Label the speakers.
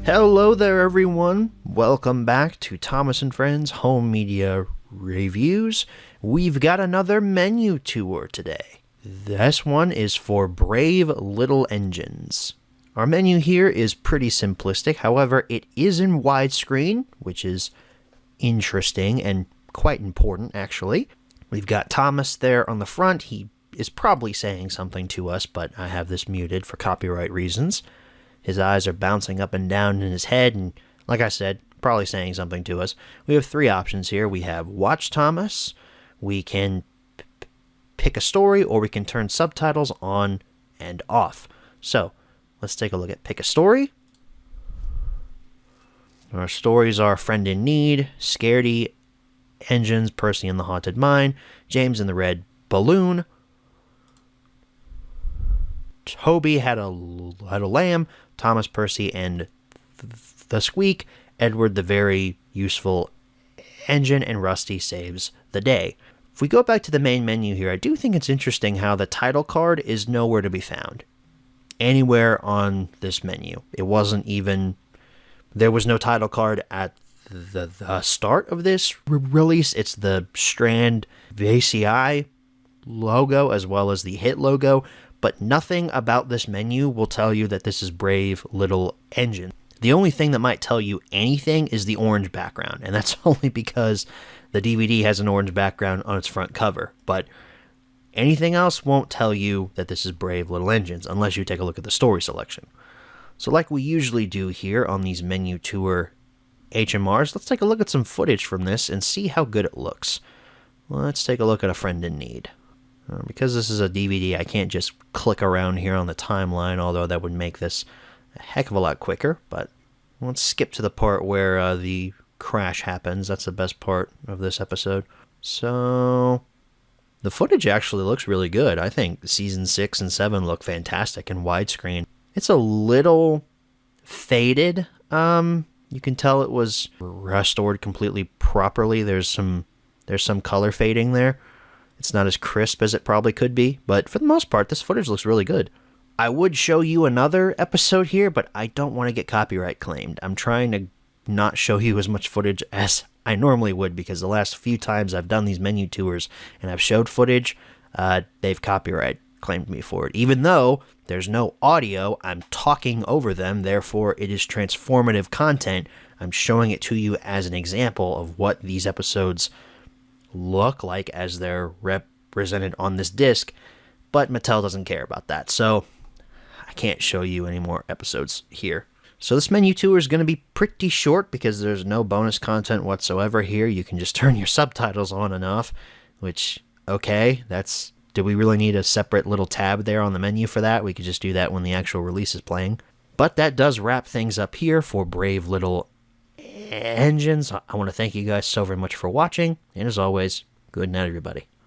Speaker 1: Hello there, everyone. Welcome back to Thomas and Friends Home Media Reviews. We've got another menu tour today. This one is for Brave Little Engines. Our menu here is pretty simplistic, however, it is in widescreen, which is interesting and quite important, actually. We've got Thomas there on the front. He is probably saying something to us, but I have this muted for copyright reasons. His eyes are bouncing up and down in his head, and like I said, probably saying something to us. We have three options here. We have Watch Thomas, we can pick a story, or we can turn subtitles on and off. So, let's take a look at Pick a Story. Our stories are Friend in Need, Scaredy, Engines, Percy and the Haunted Mine, James and the Red Balloon, Toby had a lamb, Thomas, Percy, and the Squeak, Edward the Very Useful Engine, and Rusty Saves the Day. If we go back to the main menu here, I do think it's interesting how the title card is nowhere to be found. Anywhere on this menu. It wasn't even... There was no title card at the start of this release. It's the Strand VCI logo as well as the Hit logo, but nothing about this menu will tell you that this is Brave Little Engine. The only thing that might tell you anything is the orange background, and that's only because the DVD has an orange background on its front cover, but anything else won't tell you that this is Brave Little Engines unless you take a look at the story selection. So like we usually do here on these menu tour HMRs, let's take a look at some footage from this and see how good it looks. Let's take a look at A Friend in Need. Because this is a DVD, I can't just click around here on the timeline, although that would make this a heck of a lot quicker. But let's skip to the part where the crash happens. That's the best part of this episode. So, the footage actually looks really good. I think Season 6 and 7 look fantastic in widescreen. It's a little faded. You can tell it was restored completely properly. There's some color fading there. It's not as crisp as it probably could be, but for the most part, this footage looks really good. I would show you another episode here, but I don't want to get copyright claimed. I'm trying to not show you as much footage as I normally would, because the last few times I've done these menu tours and I've showed footage, they've copyright claimed me for it. Even though there's no audio, I'm talking over them, therefore it is transformative content. I'm showing it to you as an example of what these episodes look like as they're represented on this disc, but Mattel doesn't care about that, so I can't show you any more episodes here. So this menu tour is going to be pretty short because there's no bonus content whatsoever here. You can just turn your subtitles on and off, which, okay, do we really need a separate little tab there on the menu for that? We could just do that when the actual release is playing. But that does wrap things up here for Brave Little Engines. I want to thank you guys so very much for watching, and as always, good night, everybody.